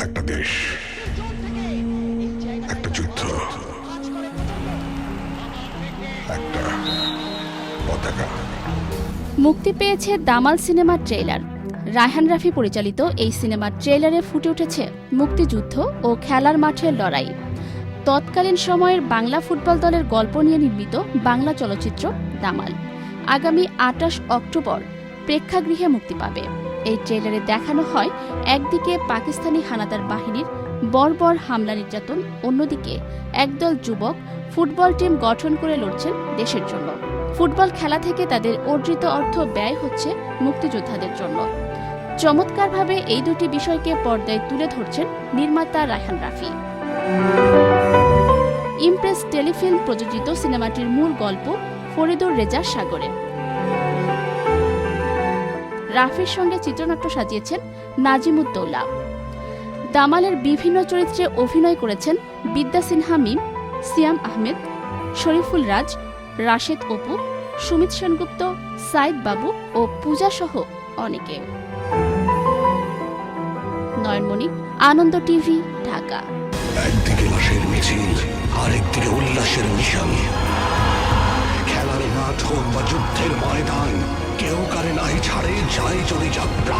একটা দেশ, একটা যুদ্ধ, একটা পতাকা। মুক্তি পেয়েছে দামাল সিনেমার ট্রেলার। রায়হান রাফি পরিচালিত এই সিনেমার ট্রেলারে ফুটে উঠেছে মুক্তিযুদ্ধ ও খেলার মাঠের লড়াই। তৎকালীন সময়ের বাংলা ফুটবল দলের গল্প নিয়ে নির্মিত বাংলা চলচ্চিত্র দামাল আগামী ২৮ অক্টোবর প্রেক্ষাগৃহে মুক্তি পাবে। এই ট্রেলারে দেখানো হয় একদিকে পাকিস্তানি হানাদার বাহিনীর বর্বর হামলা নির্যাতন, অন্যদিকে একদল যুবক ফুটবল টিম গঠন করে লড়ছেন দেশের জন্য। ফুটবল খেলা থেকে তাদের অর্জিত অর্থ ব্যয় হচ্ছে মুক্তিযোদ্ধাদের জন্য। চমৎকারভাবে এই দুটি বিষয়কে পর্দায় তুলে ধরছেন নির্মাতা রায়হান রাফি। ইমপ্রেস টেলিফিল্ম প্রযোজিত সিনেমাটির মূল গল্প ফরিদুর রেজা সাগরে। রাফির সঙ্গে চিত্রনাট্য সাজিয়েছেন নাজিমুদ্দৌলা। দামালের বিভিন্ন চরিত্রে অভিনয় করেছেন বিদ্যা সিনহা মিম, সিয়াম আহমেদ, শরীফুল রাজ, রাশেদ অপু, সুমিত সেনগুপ্ত, সাইদ বাবু ও পূজা সহ অনেকে। নয়নমণি, আনন্দ টিভি, ঢাকা। একদিকে লাশের মিছিল, আরেকদিকে উল্লাসের মিশন। খেলার মাঠ হোক বা যুদ্ধের ময়দান, কেউ কারে নাই ছাড়ে, যায় চলে যাত্রা।